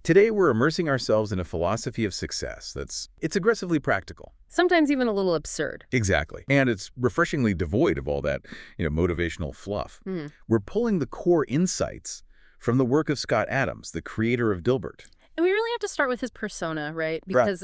Today, we're immersing ourselves in a philosophy of success it's aggressively practical. Sometimes even a little absurd. Exactly. And it's refreshingly devoid of all that, motivational fluff. Hmm. We're pulling the core insights from the work of Scott Adams, the creator of Dilbert. And we really have to start with his persona, right? Right. Because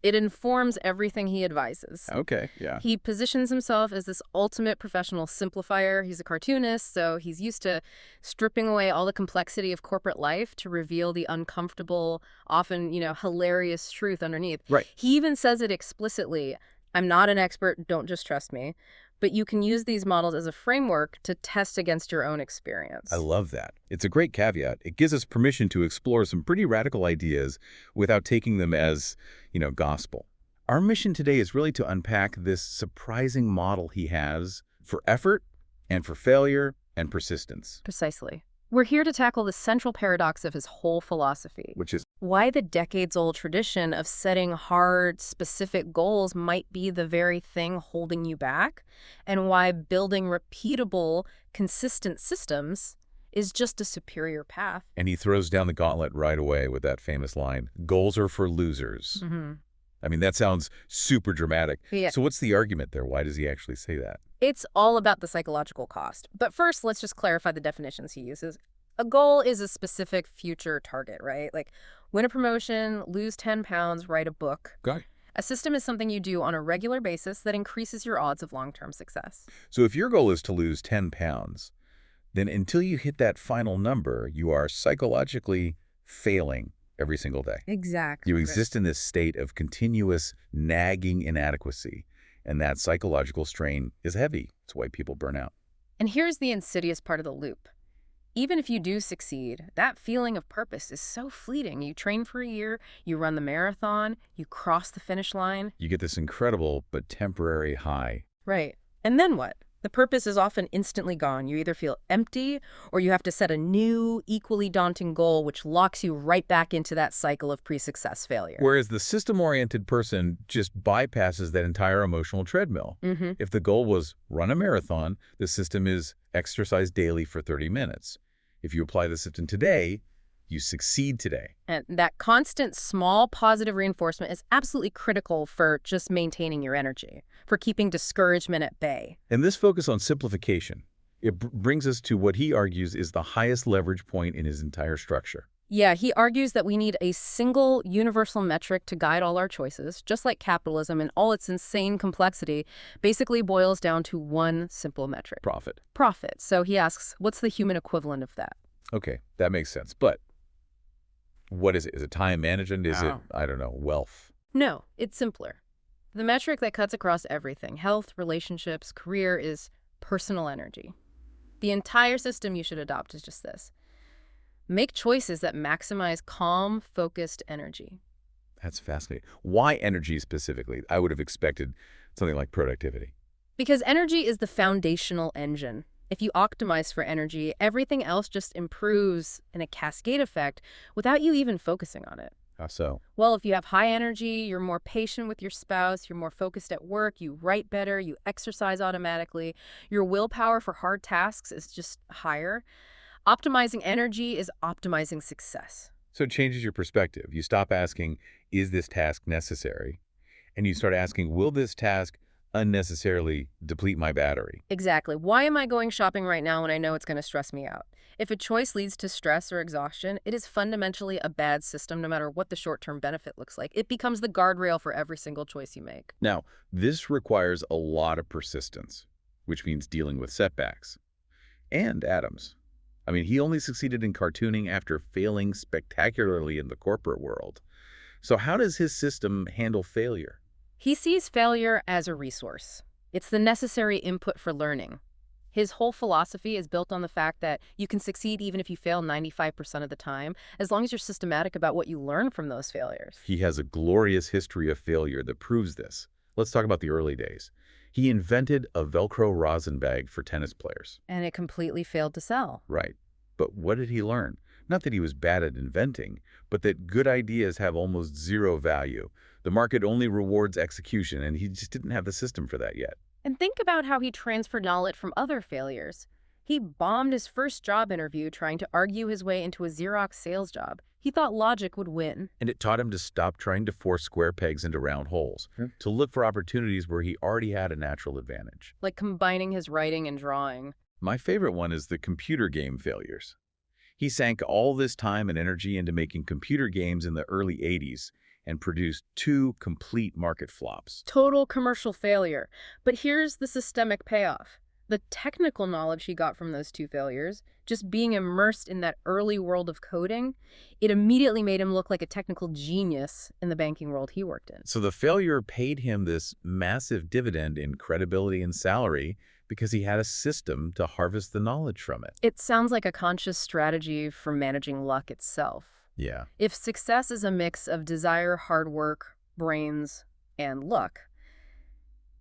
it informs everything he advises. Okay, yeah. He positions himself as this ultimate professional simplifier. He's a cartoonist, so he's used to stripping away all the complexity of corporate life to reveal the uncomfortable, often, hilarious truth underneath. Right. He even says it explicitly. I'm not an expert, don't just trust me. But you can use these models as a framework to test against your own experience. I love that. It's a great caveat. It gives us permission to explore some pretty radical ideas without taking them as, gospel. Our mission today is really to unpack this surprising model he has for effort and for failure and persistence. Precisely. We're here to tackle the central paradox of his whole philosophy. Which is, Why the decades-old tradition of setting hard, specific goals might be the very thing holding you back, and why building repeatable, consistent systems is just a superior path. and he throws down the gauntlet right away with that famous line, goals are for losers. Mm-hmm. I mean, that sounds super dramatic. Yeah. So what's the argument there? Why does he actually say that? It's all about the psychological cost. But first, let's just clarify the definitions he uses. A goal is a specific future target, right? Like win a promotion, lose 10 pounds, write a book. Okay. A system is something you do on a regular basis that increases your odds of long-term success. So if your goal is to lose 10 pounds, then until you hit that final number, you are psychologically failing every single day. Exactly. You exist in this state of continuous nagging inadequacy, and that psychological strain is heavy. It's why people burn out. And here's the insidious part of the loop. Even if you do succeed, that feeling of purpose is so fleeting. You train for a year, you run the marathon, you cross the finish line. You get this incredible but temporary high. Right. And then what? The purpose is often instantly gone. You either feel empty or you have to set a new, equally daunting goal, which locks you right back into that cycle of pre-success failure. Whereas the system-oriented person just bypasses that entire emotional treadmill. Mm-hmm. If the goal was run a marathon, the system is exercise daily for 30 minutes. If you apply the system today, you succeed today. And that constant small positive reinforcement is absolutely critical for just maintaining your energy, for keeping discouragement at bay. And this focus on simplification, it brings us to what he argues is the highest leverage point in his entire structure. Yeah, he argues that we need a single universal metric to guide all our choices, just like capitalism in all its insane complexity basically boils down to one simple metric. Profit. Profit. So he asks, what's the human equivalent of that? Okay, that makes sense. But what is it? Is it time management? Is it, Oh. I don't know, wealth? No, it's simpler. The metric that cuts across everything, health, relationships, career, is personal energy. The entire system you should adopt is just this. Make choices that maximize calm, focused energy. That's fascinating. Why energy specifically? I would have expected something like productivity. Because energy is the foundational engine. If you optimize for energy, everything else just improves in a cascade effect without you even focusing on it. How so? Well, if you have high energy, you're more patient with your spouse, you're more focused at work, you write better, you exercise automatically, your willpower for hard tasks is just higher. Optimizing energy is optimizing success. So it changes your perspective. You stop asking, is this task necessary? And you start asking, will this task unnecessarily deplete my battery? Exactly. Why am I going shopping right now when I know it's going to stress me out? If a choice leads to stress or exhaustion, it is fundamentally a bad system no matter what the short-term benefit looks like. It becomes the guardrail for every single choice you make. Now, this requires a lot of persistence, which means dealing with setbacks. And Adams. I mean, he only succeeded in cartooning after failing spectacularly in the corporate world. So how does his system handle failure? He sees failure as a resource. It's the necessary input for learning. His whole philosophy is built on the fact that you can succeed even if you fail 95% of the time, as long as you're systematic about what you learn from those failures. He has a glorious history of failure that proves this. Let's talk about the early days. He invented a Velcro rosin bag for tennis players. And it completely failed to sell. Right. But what did he learn? Not that he was bad at inventing, but that good ideas have almost zero value. The market only rewards execution, and he just didn't have the system for that yet. And think about how he transferred knowledge from other failures. He bombed his first job interview trying to argue his way into a Xerox sales job. He thought logic would win. And it taught him to stop trying to force square pegs into round holes, to look for opportunities where he already had a natural advantage. Like combining his writing and drawing. My favorite one is the computer game failures. He sank all this time and energy into making computer games in the early 80s and produced 2 complete market flops. Total commercial failure. But here's the systemic payoff. The technical knowledge he got from those 2 failures, just being immersed in that early world of coding, it immediately made him look like a technical genius in the banking world he worked in. So the failure paid him this massive dividend in credibility and salary because he had a system to harvest the knowledge from it. It sounds like a conscious strategy for managing luck itself. Yeah. If success is a mix of desire, hard work, brains, and luck,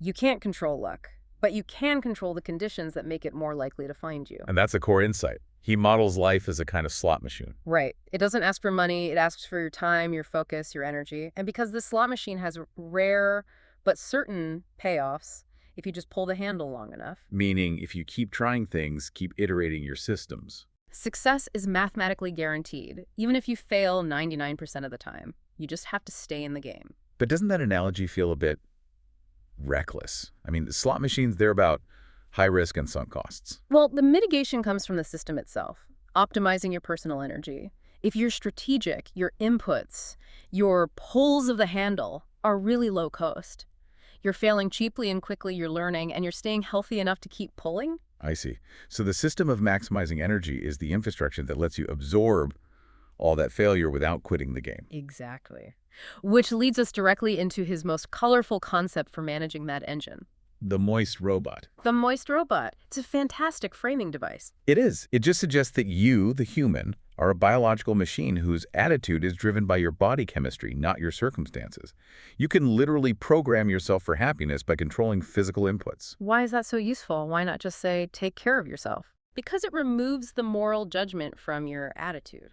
you can't control luck, but you can control the conditions that make it more likely to find you. And that's a core insight. He models life as a kind of slot machine. Right. It doesn't ask for money. It asks for your time, your focus, your energy. And because the slot machine has rare but certain payoffs, if you just pull the handle long enough. Meaning, if you keep trying things, keep iterating your systems. Success is mathematically guaranteed, even if you fail 99% of the time. You just have to stay in the game. But doesn't that analogy feel a bit reckless? I mean, the slot machines, they're about high risk and sunk costs. Well, the mitigation comes from the system itself, optimizing your personal energy. If you're strategic, your inputs, your pulls of the handle are really low cost. You're failing cheaply and quickly, you're learning, and you're staying healthy enough to keep pulling. I see. So the system of maximizing energy is the infrastructure that lets you absorb all that failure without quitting the game. Exactly. Which leads us directly into his most colorful concept for managing that engine. The moist robot. The moist robot. It's a fantastic framing device. It is. It just suggests that you, the human, are a biological machine whose attitude is driven by your body chemistry, not your circumstances. You can literally program yourself for happiness by controlling physical inputs. Why is that so useful? Why not just say, take care of yourself? Because it removes the moral judgment from your attitude.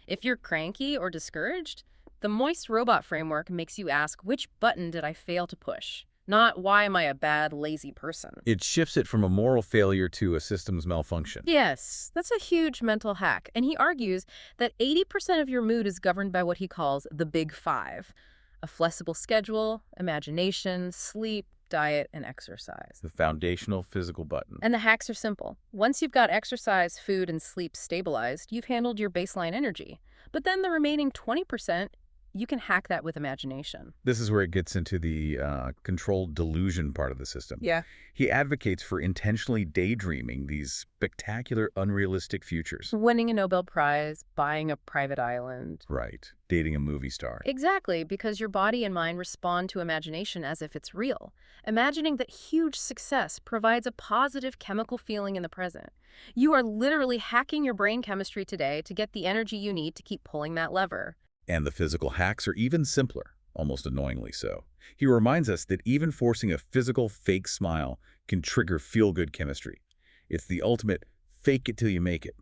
If you're cranky or discouraged, the moist robot framework makes you ask, which button did I fail to push? Not, why am I a bad, lazy person? It shifts it from a moral failure to a systems malfunction. Yes, that's a huge mental hack. And he argues that 80% of your mood is governed by what he calls the big 5. A flexible schedule, imagination, sleep, diet, and exercise. The foundational physical button. And the hacks are simple. Once you've got exercise, food, and sleep stabilized, you've handled your baseline energy. But then the remaining 20%, you can hack that with imagination. This is where it gets into the controlled delusion part of the system. Yeah. He advocates for intentionally daydreaming these spectacular, unrealistic futures. Winning a Nobel Prize, buying a private island. Right. Dating a movie star. Exactly, because your body and mind respond to imagination as if it's real. Imagining that huge success provides a positive chemical feeling in the present. You are literally hacking your brain chemistry today to get the energy you need to keep pulling that lever. And the physical hacks are even simpler, almost annoyingly so. He reminds us that even forcing a physical fake smile can trigger feel-good chemistry. It's the ultimate fake it till you make it.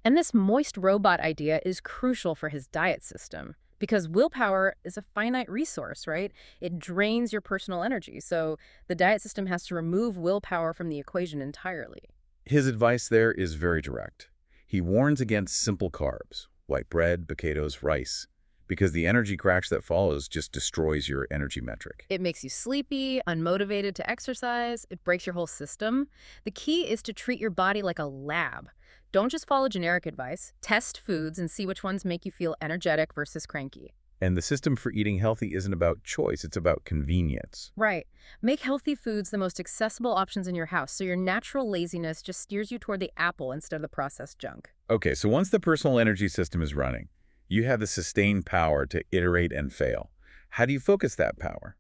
And this moist robot idea is crucial for his diet system because willpower is a finite resource, right? It drains your personal energy, so the diet system has to remove willpower from the equation entirely. His advice there is very direct. He warns against simple carbs, white bread, potatoes, rice, because the energy crash that follows just destroys your energy metric. It makes you sleepy, unmotivated to exercise. It breaks your whole system. The key is to treat your body like a lab. Don't just follow generic advice. Test foods and see which ones make you feel energetic versus cranky. And the system for eating healthy isn't about choice, it's about convenience. Right. Make healthy foods the most accessible options in your house so your natural laziness just steers you toward the apple instead of the processed junk. Okay, so once the personal energy system is running, you have the sustained power to iterate and fail. How do you focus that power?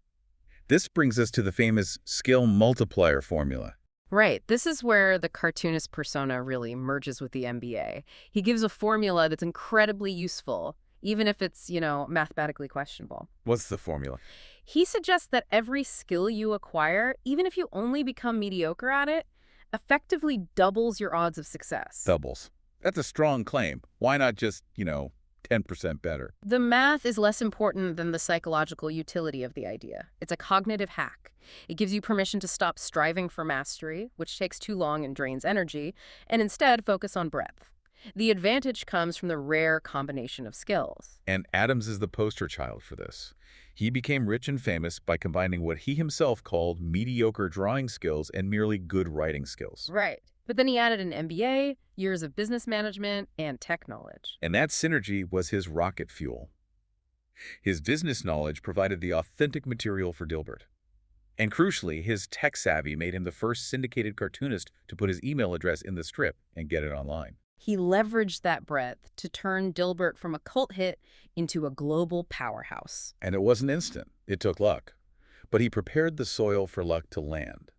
This brings us to the famous skill multiplier formula. Right. This is where the cartoonist persona really merges with the MBA. He gives a formula that's incredibly useful, even if it's, mathematically questionable. What's the formula? He suggests that every skill you acquire, even if you only become mediocre at it, effectively doubles your odds of success. Doubles. That's a strong claim. Why not just, 10% better? The math is less important than the psychological utility of the idea. It's a cognitive hack. It gives you permission to stop striving for mastery, which takes too long and drains energy, and instead focus on breadth. The advantage comes from the rare combination of skills. And Adams is the poster child for this. He became rich and famous by combining what he himself called mediocre drawing skills and merely good writing skills. Right. But then he added an MBA, years of business management, and tech knowledge. And that synergy was his rocket fuel. His business knowledge provided the authentic material for Dilbert. And crucially, his tech savvy made him the first syndicated cartoonist to put his email address in the strip and get it online. He leveraged that breadth to turn Dilbert from a cult hit into a global powerhouse. And it wasn't instant. It took luck. But he prepared the soil for luck to land.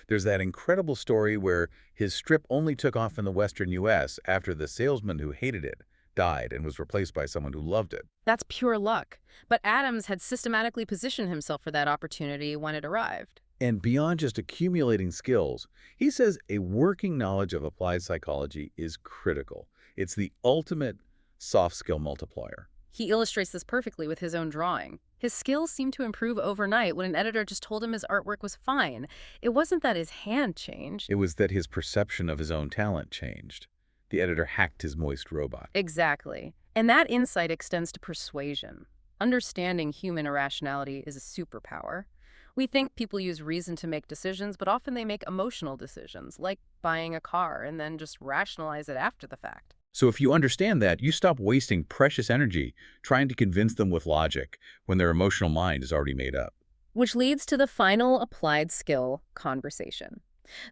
There's that incredible story where his strip only took off in the Western U.S. after the salesman who hated it died and was replaced by someone who loved it. That's pure luck. But Adams had systematically positioned himself for that opportunity when it arrived. And beyond just accumulating skills, he says a working knowledge of applied psychology is critical. It's the ultimate soft skill multiplier. He illustrates this perfectly with his own drawing. His skills seemed to improve overnight when an editor just told him his artwork was fine. It wasn't that his hand changed. It was that his perception of his own talent changed. The editor hacked his moist robot. Exactly. And that insight extends to persuasion. Understanding human irrationality is a superpower. We think people use reason to make decisions, but often they make emotional decisions, like buying a car and then just rationalize it after the fact. So if you understand that, you stop wasting precious energy trying to convince them with logic when their emotional mind is already made up. Which leads to the final applied skill, conversation.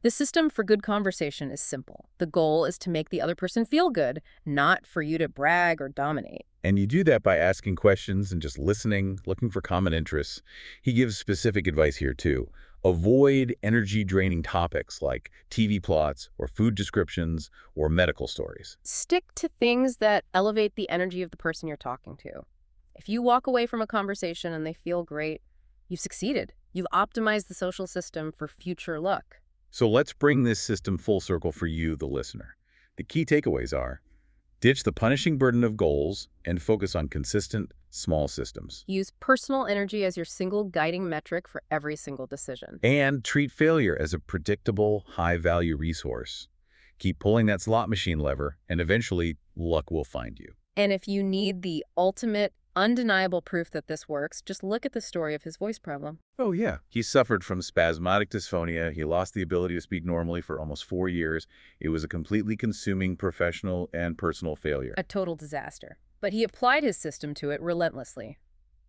The system for good conversation is simple. The goal is to make the other person feel good, not for you to brag or dominate. And you do that by asking questions and just listening, looking for common interests. He gives specific advice here, too. Avoid energy-draining topics like TV plots or food descriptions or medical stories. Stick to things that elevate the energy of the person you're talking to. If you walk away from a conversation and they feel great, you've succeeded. You've optimized the social system for future luck. So let's bring this system full circle for you, the listener. The key takeaways are: ditch the punishing burden of goals and focus on consistent, small systems. Use personal energy as your single guiding metric for every single decision. And treat failure as a predictable, high-value resource. Keep pulling that slot machine lever, and eventually, luck will find you. And if you need the ultimate, undeniable proof that this works, just look at the story of his voice problem. Oh, yeah. He suffered from spasmodic dysphonia. He lost the ability to speak normally for almost 4 years. It was a completely consuming professional and personal failure. A total disaster. But he applied his system to it relentlessly.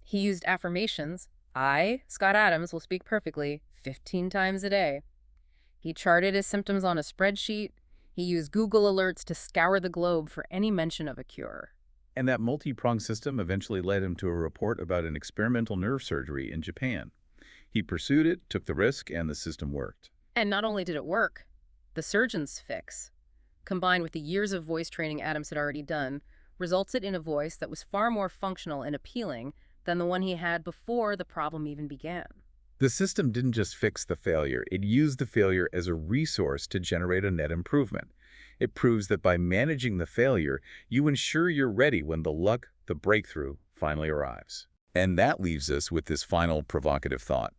He used affirmations. I, Scott Adams, will speak perfectly 15 times a day. He charted his symptoms on a spreadsheet. He used Google alerts to scour the globe for any mention of a cure. And that multi-pronged system eventually led him to a report about an experimental nerve surgery in Japan. He pursued it, took the risk, and the system worked. And not only did it work, the surgeon's fix, combined with the years of voice training Adams had already done, resulted in a voice that was far more functional and appealing than the one he had before the problem even began. The system didn't just fix the failure, it used the failure as a resource to generate a net improvement. It proves that by managing the failure, you ensure you're ready when the luck, the breakthrough, finally arrives. And that leaves us with this final provocative thought.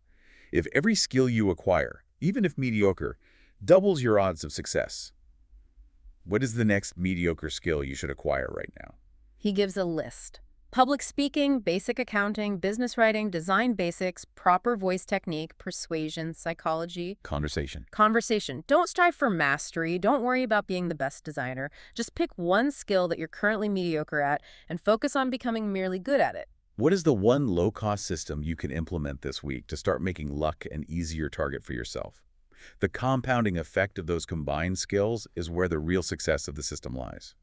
If every skill you acquire, even if mediocre, doubles your odds of success, what is the next mediocre skill you should acquire right now? He gives a list. Public speaking, basic accounting, business writing, design basics, proper voice technique, persuasion, psychology. Conversation. Don't strive for mastery. Don't worry about being the best designer. Just pick one skill that you're currently mediocre at and focus on becoming merely good at it. What is the one low-cost system you can implement this week to start making luck an easier target for yourself? The compounding effect of those combined skills is where the real success of the system lies.